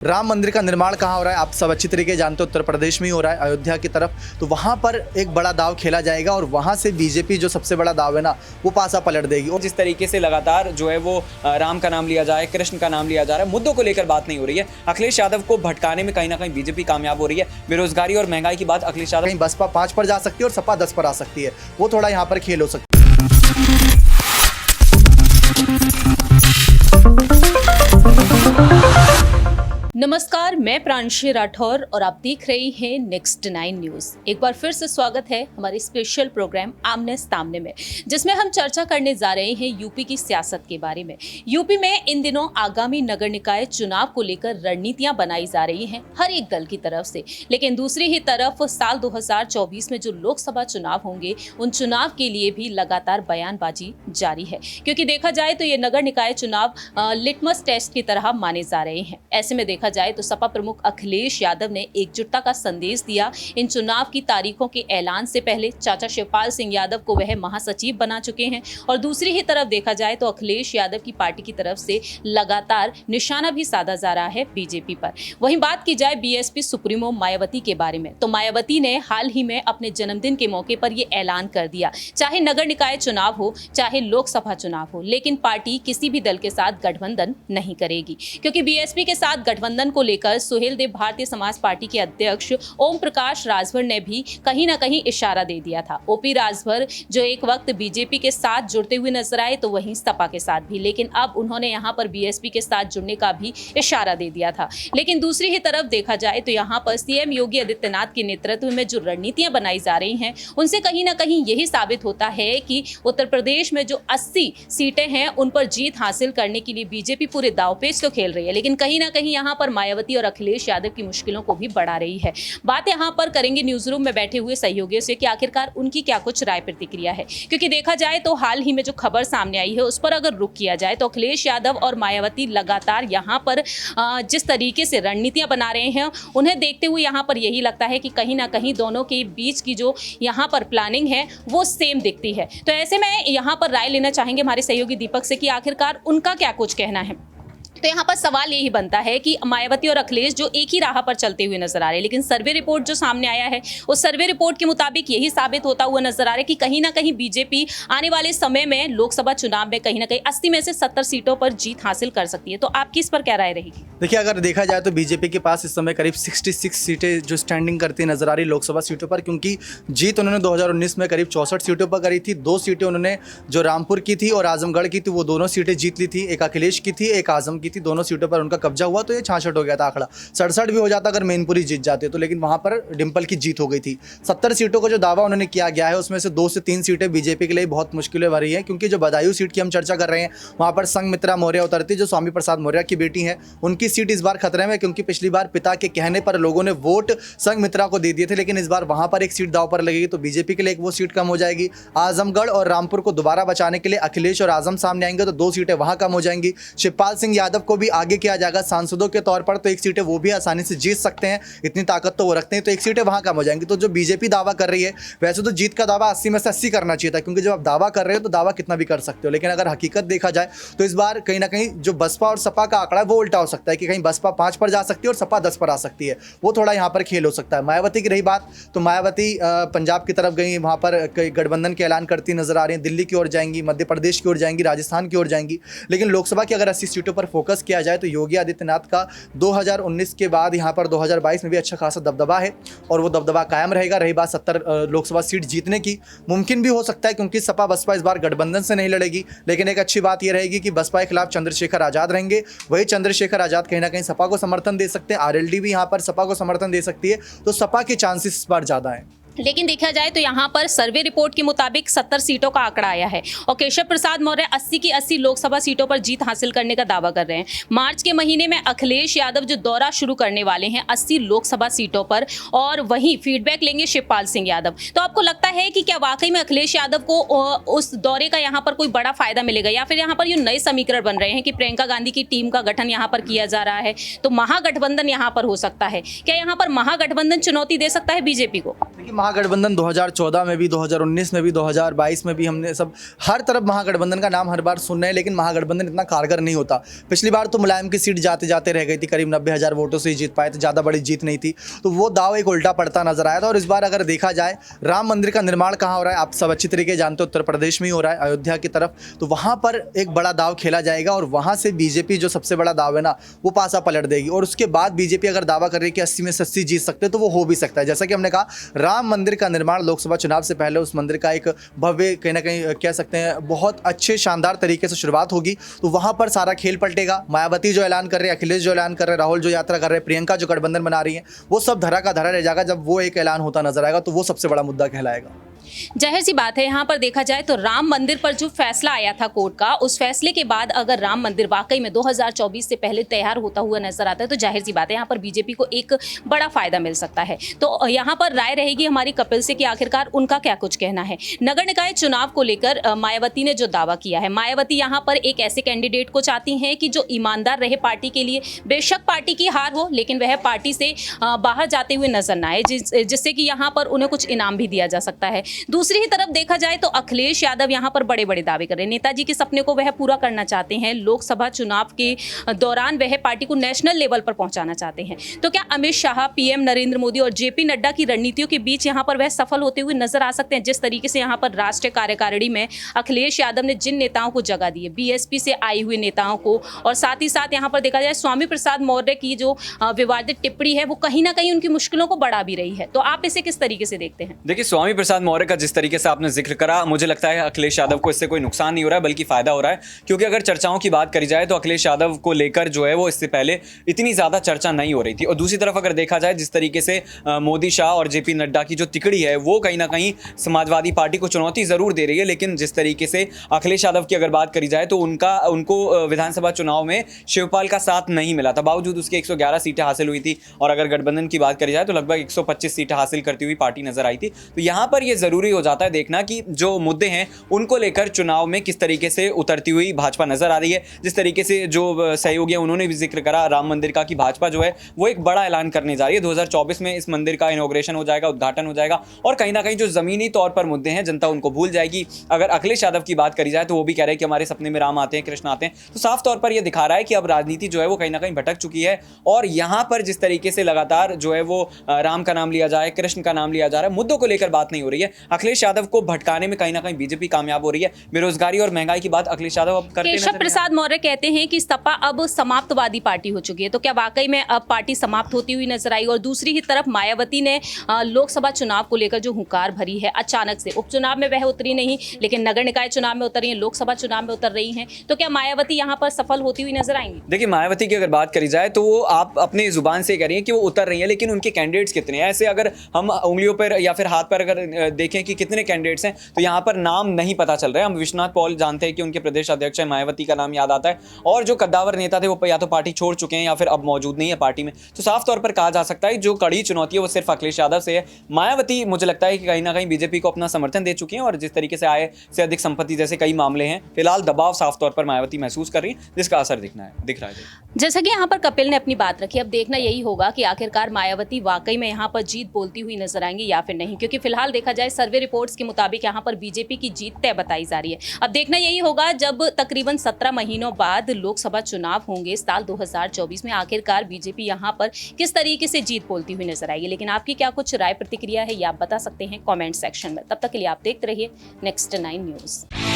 राम मंदिर का निर्माण कहाँ हो रहा है, आप सब अच्छी तरीके जानते हो, उत्तर प्रदेश में ही हो रहा है, अयोध्या की तरफ। तो वहाँ पर एक बड़ा दाव खेला जाएगा और वहाँ से बीजेपी जो सबसे बड़ा दाव है ना, वो पासा पलट देगी। जिस तरीके से लगातार जो है वो राम का नाम लिया जा रहा है, कृष्ण का नाम लिया जा रहा है, मुद्दों को लेकर बात नहीं हो रही है। अखिलेश यादव को भटकाने में कहीं ना कहीं बीजेपी कामयाब हो रही है। बेरोजगारी और महंगाई की बात अखिलेश यादव, कहीं बसपा 5 पर जा सकती है और सपा 10 पर आ सकती है, वो थोड़ा यहाँ पर खेल हो सकता है। नमस्कार, मैं प्रांशी राठौर और आप देख रहे हैं नेक्स्ट 9 न्यूज। एक बार फिर से स्वागत है हमारे स्पेशल प्रोग्राम आमने सामने में, जिसमें हम चर्चा करने जा रहे हैं यूपी की सियासत के बारे में। यूपी में इन दिनों आगामी नगर निकाय चुनाव को लेकर रणनीतियां बनाई जा रही हैं हर एक दल की तरफ से, लेकिन दूसरी ही तरफ साल 2024 में जो लोकसभा चुनाव होंगे, उन चुनाव के लिए भी लगातार बयानबाजी जारी है। क्योंकि देखा जाए तो ये नगर निकाय चुनाव लिटमस टेस्ट की तरह माने जा रहे हैं। ऐसे में देखा जाए तो सपा प्रमुख अखिलेश यादव ने एकजुटता का संदेश दिया। इन चुनाव की तारीखों के ऐलान से पहले चाचा शिवपाल सिंह यादव को वह महासचिव बना चुके हैं और दूसरी ही तरफ देखा जाए तो अखिलेश यादव की पार्टी की तरफ से लगातार निशाना भी साधा जा रहा है बीजेपी पर। वहीं बात की जाए बीएसपी सुप्रीमो मायावती के बारे में, तो मायावती ने हाल ही में अपने जन्मदिन के मौके पर यह ऐलान कर दिया, चाहे नगर निकाय चुनाव हो चाहे लोकसभा चुनाव हो, लेकिन पार्टी किसी भी दल के साथ गठबंधन नहीं करेगी। क्योंकि बीएसपी के साथ गठबंधन को लेकर सुहेलदेव भारतीय समाज पार्टी के अध्यक्ष ओम प्रकाश राजभर ने भी कहीं ना कहीं इशारा दे दिया था। ओपी राजभर जो एक वक्त बीजेपी के साथ जुड़ते हुए नजर आए, तो वहीं सपा के साथ भी, लेकिन अब उन्होंने यहां पर बीएसपी के साथ जुड़ने का भी इशारा दे दिया था। लेकिन दूसरी ही तरफ देखा जाए तो यहां पर सीएम योगी आदित्यनाथ के नेतृत्व में जो रणनीतियां बनाई जा रही हैं, उनसे कहीं ना कहीं यही साबित होता है कि उत्तर प्रदेश में जो 80 सीटें हैं, उन पर जीत हासिल करने के लिए बीजेपी पूरे दांवपेच तो खेल रही है, लेकिन कहीं ना कहीं यहां पर मायावती और अखिलेश यादव की मुश्किलों को भी बढ़ा रही है। बात यहां पर करेंगे न्यूज रूम में बैठे हुए सहयोगियों से कि आखिरकार उनकी क्या कुछ राय प्रतिक्रिया है। क्योंकि देखा जाए तो हाल ही में जो खबर सामने आई है, उस पर अगर रुख किया जाए तो अखिलेश यादव और मायावती लगातार यहां पर जिस तरीके से रणनीतियां बना रहे हैं, उन्हें देखते हुए यहां पर यही लगता है कि कहीं ना कहीं दोनों के बीच की जो यहां पर प्लानिंग है वो सेम दिखती है। तो ऐसे में यहां पर राय लेना चाहेंगे हमारे सहयोगी दीपक से कि आखिरकार उनका क्या कुछ कहना है। तो यहाँ पर सवाल यही बनता है कि मायावती और अखिलेश जो एक ही राह पर चलते हुए नजर आ रहे हैं, लेकिन सर्वे रिपोर्ट जो सामने आया है, उस सर्वे रिपोर्ट के मुताबिक यही साबित होता हुआ नजर आ रहा है कि कहीं ना कहीं बीजेपी आने वाले समय में लोकसभा चुनाव में कहीं ना कहीं 80 में से 70 सीटों पर जीत हासिल कर सकती है। तो आपकी इस पर क्या राय रहेगी? देखिए, अगर देखा जाए तो बीजेपी के पास इस समय करीब 66 सीटें जो स्टैंडिंग करती नजर आ रही लोकसभा सीटों पर, क्योंकि जीत उन्होंने 2019 में करीब 64 सीटों पर करी थी। 2 सीटें उन्होंने जो रामपुर की थी और आजमगढ़ की थी, वो दोनों सीटें जीत ली थी। एक अखिलेश की थी, एक आजम की थी, दोनों सीटों पर उनका कब्जा हुआ, तो ये 66 हो गया था आंकड़ा। 67 भी हो जाता अगर मैनपुरी जीत जाते तो, लेकिन वहां पर डिंपल की जीत हो गई थी। 70 सीटों का जो दावा उन्होंने किया गया है, उसमें से 2 से 3 सीटें बीजेपी के लिए बहुत मुश्किलें भरी हैं, क्योंकि जो बदायूं सीट की हम चर्चा कर रहे हैं, वहां पर संघमित्रा मौर्य उतरती, जो स्वामी प्रसाद मौर्य की बेटी है। उनकी सीट इस बार खतरे में, क्योंकि पिछली बार पिता के कहने पर लोगों ने वोट संघमित्रा को दे दिए थे, लेकिन इस बार वहां पर एक सीट दाव पर लगेगी, तो बीजेपी के लिए एक वो सीट कम हो जाएगी। आजमगढ़ और रामपुर को दोबारा बचाने के लिए अखिलेश और आजम सामने आएंगे, तो 2 सीटें वहां कम हो जाएंगी। शिवपाल सिंह यादव को भी आगे किया जाएगा सांसदों के तौर पर, तो 1 सीटें वो भी आसानी से जीत सकते हैं, इतनी ताकत तो वो रखते हैं, तो 1 सीटें वहां कम हो जाएंगी। तो जो बीजेपी दावा कर रही है, वैसे तो जीत का दावा 80 में से 80 करना चाहिए था, क्योंकि जब आप दावा कर रहे हो तो दावा कितना भी कर सकते हो, लेकिन अगर हकीकत देखा जाए तो इस बार कहीं ना कहीं जो बसपा और सपा का आंकड़ा है वो उल्टा हो सकता है, कि कहीं बसपा 5 पर जा सकती है और सपा 10 पर आ सकती है, वो थोड़ा यहाँ पर खेल हो सकता है। मायावती की रही बात, तो मायावती पंजाब की तरफ गई, वहाँ पर कई गठबंधन के ऐलान करती नजर आ रही हैं, दिल्ली की ओर जाएंगी, मध्य प्रदेश की ओर जाएंगी, राजस्थान की ओर जाएंगी। लेकिन लोकसभा की अगर 80 सीटों पर फोकस किया जाए तो योगी आदित्यनाथ का 2019 के बाद यहाँ पर 2022 में भी अच्छा खासा दबदबा है और वो दबदबा कायम रहेगा। रही बात 70 लोकसभा सीट जीतने की, मुमकिन भी हो सकता है, क्योंकि सपा बसपा इस बार गठबंधन से नहीं लड़ेगी। लेकिन एक अच्छी बात यह रहेगी कि बसपा के खिलाफ चंद्रशेखर आजाद रहेंगे, वही चंद्रशेखर आजाद कहीं ना कहीं सपा को समर्थन दे सकते हैं, आरएलडी भी यहाँ पर सपा को समर्थन दे सकती है, तो सपा के चांसेस इस बार ज़्यादा हैं। लेकिन देखा जाए तो यहाँ पर सर्वे रिपोर्ट के मुताबिक 70 सीटों का आंकड़ा आया है और केशव प्रसाद मौर्य 80 की 80 लोकसभा सीटों पर जीत हासिल करने का दावा कर रहे हैं। मार्च के महीने में अखिलेश यादव जो दौरा शुरू करने वाले हैं 80 लोकसभा सीटों पर, और वहीं फीडबैक लेंगे शिवपाल सिंह यादव। तो आपको लगता है कि क्या वाकई में अखिलेश यादव को उस दौरे का यहाँ पर कोई बड़ा फायदा मिलेगा, या फिर यहाँ पर ये नए समीकरण बन रहे हैं कि प्रियंका गांधी की टीम का गठन यहाँ पर किया जा रहा है, तो महागठबंधन यहाँ पर हो सकता है? क्या यहाँ पर महागठबंधन चुनौती दे सकता है बीजेपी को? देखिए, महागठबंधन 2014 में भी, 2019 में भी, 2022 में भी हमने सब हर तरफ महागठबंधन का नाम हर बार सुन रहे हैं, लेकिन महागठबंधन इतना कारगर नहीं होता। पिछली बार तो मुलायम की सीट जाते जाते रह गई थी, करीब 90,000 वोटों से ही जीत पाए थे, ज़्यादा बड़ी जीत नहीं थी, तो वो दाव एक उल्टा पड़ता नजर आया था। और इस बार अगर देखा जाए राम मंदिर का निर्माण कहाँ हो रहा है, आप सब अच्छी तरीके जानते हो, उत्तर प्रदेश में ही हो रहा है, अयोध्या की तरफ, तो वहाँ पर एक बड़ा दाव खेला जाएगा और वहाँ से बीजेपी जो सबसे बड़ा दाव है ना वो पासा पलट देगी। और उसके बाद बीजेपी अगर दावा कर रही है कि 80 में से 80 जीत सकते हैं तो वो हो भी सकता है। जैसा कि हमने कहा, राम मंदिर का निर्माण लोकसभा चुनाव से पहले उस मंदिर का एक भव्य कहीं ना कहीं कह सकते हैं बहुत अच्छे शानदार तरीके से शुरुआत होगी, तो वहाँ पर सारा खेल पलटेगा। मायावती जो ऐलान कर रहे हैं, अखिलेश जो ऐलान कर रहे हैं, राहुल जो यात्रा कर रहे हैं, प्रियंका जो गठबंधन बना रही है, वो सब धरा का धरा रह जाएगा। जब वो एक ऐलान होता नजर आएगा तो वो सबसे बड़ा मुद्दा कहलाएगा। जाहिर सी बात है, यहाँ पर देखा जाए तो राम मंदिर पर जो फैसला आया था कोर्ट का, उस फैसले के बाद अगर राम मंदिर वाकई में 2024 से पहले तैयार होता हुआ नजर आता है तो जाहिर सी बात है यहाँ पर बीजेपी को एक बड़ा फायदा मिल सकता है। तो यहाँ पर राय रहेगी हमारी कपिल से कि आखिरकार उनका क्या कुछ कहना है। नगर निकाय चुनाव को लेकर मायावती ने जो दावा किया है, मायावती यहाँ पर एक ऐसे कैंडिडेट को चाहती हैं कि जो ईमानदार रहे पार्टी के लिए, बेशक पार्टी की हार हो लेकिन वह पार्टी से बाहर जाते हुए नजर ना आए, जिससे कि यहाँ पर उन्हें कुछ इनाम भी दिया जा सकता है। दूसरी ही तरफ देखा जाए तो अखिलेश यादव यहाँ पर बड़े बड़े दावे कर रहे हैं। नेताजी के सपने को वह पूरा करना चाहते हैं। लोकसभा चुनाव के दौरान वह पार्टी को नेशनल लेवल पर पहुंचाना चाहते हैं। तो क्या अमित शाह, पीएम नरेंद्र मोदी और जेपी नड्डा की रणनीतियों के बीच यहाँ पर वह सफल होते हुए नजर आ सकते हैं? जिस तरीके से यहाँ पर राष्ट्रीय कार्यकारिणी में अखिलेश यादव ने जिन नेताओं को जगह दी है, बीएसपी से आई हुई नेताओं को, और साथ ही साथ यहाँ पर देखा जाए स्वामी प्रसाद मौर्य की जो विवादित टिप्पणी है वो कहीं ना कहीं उनकी मुश्किलों को बढ़ा भी रही है। तो आप इसे किस तरीके से देखते हैं? देखिए, स्वामी प्रसाद मौर्य का जिस तरीके से आपने जिक्र करा, मुझे लगता है अखिलेश यादव को इससे कोई नुकसान नहीं हो रहा है बल्कि फायदा हो रहा है। क्योंकि अगर चर्चाओं की बात करी जाए तो अखिलेश यादव को लेकर जो है वो इससे पहले इतनी ज्यादा चर्चा नहीं हो रही थी। और दूसरी तरफ अगर देखा जाए जिस तरीके से मोदी, शाह और जेपी नड्डा की जो तिकड़ी है वो कहीं ना कहीं समाजवादी पार्टी को चुनौती जरूर दे रही है, लेकिन जिस तरीके से अखिलेश यादव की अगर बात करी जाए तो उनको विधानसभा चुनाव में शिवपाल का साथ नहीं मिला था, बावजूद उसके 111 सीटें हासिल हुई थी। और अगर गठबंधन की बात करी जाए तो लगभग 125 सीटें हासिल करती हुई पार्टी नजर आई थी। तो यहाँ पर यह जरूरी हो जाता है देखना कि जो मुद्दे हैं उनको लेकर चुनाव में किस तरीके से उतरती हुई भाजपा नजर आ रही है। जिस तरीके से जो सहयोगी हैं उन्होंने भी जिक्र करा राम मंदिर का कि भाजपा जो है वो एक बड़ा ऐलान करने जा रही है। 2024 में इस मंदिर का इनॉग्रेशन हो जाएगा, उद्घाटन हो जाएगा, और कहीं ना कहीं जो जमीनी तौर पर मुद्दे हैं जनता उनको भूल जाएगी। अगर अखिलेश यादव की बात करी जाए तो वो भी कह रहे हैं कि हमारे सपने में राम आते हैं, कृष्ण आते हैं। तो साफ तौर पर यह दिखा रहा है कि अब राजनीति जो है वो कहीं ना कहीं भटक चुकी है। और यहाँ पर जिस तरीके से लगातार जो है वो राम का नाम लिया जाए, कृष्ण का नाम लिया जा रहा है, मुद्दों को लेकर बात नहीं हो रही है। अखिलेश यादव को भटकाने में कहीं ना कहीं बीजेपी कामयाब हो रही है। बेरोजगारी और महंगाई की बात अखिलेश यादव अब करते केशव प्रसाद मौर्य कहते हैं कि सपा अब समाप्तवादी पार्टी हो चुकी है। तो क्या वाकई में अब पार्टी समाप्त होती हुई नजर आई? और दूसरी ही तरफ मायावती ने लोकसभा चुनाव को लेकर जो हुंकार भरी है, अचानक से उपचुनाव में वह उतरी नहीं लेकिन नगर निकाय चुनाव में उतर रही है, लोकसभा चुनाव में उतर रही हैं, तो क्या मायावती यहाँ पर सफल होती हुई नजर आएंगी? देखिए, मायावती की अगर बात करी जाए तो वो आप अपनी जुबान से कह रही हैं कि वो उतर रही है, लेकिन उनके कैंडिडेट्स कितने हैं? ऐसे अगर हम उंगलियों पर या फिर हाथ पर अगर देखें कि कितने कैंडिडेट्स हैं तो यहाँ पर नाम नहीं पता चल रहा है। हम विश्वनाथ पॉल जानते हैं कि उनके प्रदेश अध्यक्ष है, मायावती का नाम याद आता है, और जो कद्दावर नेता थे वो या तो पार्टी छोड़ चुके हैं या फिर अब मौजूद नहीं है पार्टी में। तो साफ तौर पर कहा जा सकता है जो कड़ी चुनौती है वो सिर्फ अखिलेश यादव से है। मायावती मुझे लगता है कि कहीं ना कहीं बीजेपी को अपना समर्थन दे चुकी हैं, और जिस तरीके से आय से अधिक संपत्ति जैसे कई मामले हैं, फिलहाल दबाव साफ तौर पर मायावती महसूस कर रही है, जिसका असर दिख रहा है। जैसा कि यहाँ पर कपिल ने अपनी बात रखी, अब देखना यही होगा कि आखिरकार मायावती वाकई में यहाँ पर जीत बोलती हुई नजर आएंगी या फिर नहीं, क्योंकि फिलहाल देखा जाए सर्वे रिपोर्ट्स के मुताबिक यहाँ पर बीजेपी की जीत तय बताई जा रही है। अब देखना यही होगा जब तकरीबन 17 महीनों बाद लोकसभा चुनाव होंगे साल 2024 में, आखिरकार बीजेपी यहाँ पर किस तरीके से जीत बोलती हुई नजर आएगी। लेकिन आपकी क्या कुछ राय प्रतिक्रिया है ये आप बता सकते हैं कॉमेंट सेक्शन में। तब तक के लिए आप देखते रहिए नेक्स्ट 9 न्यूज़।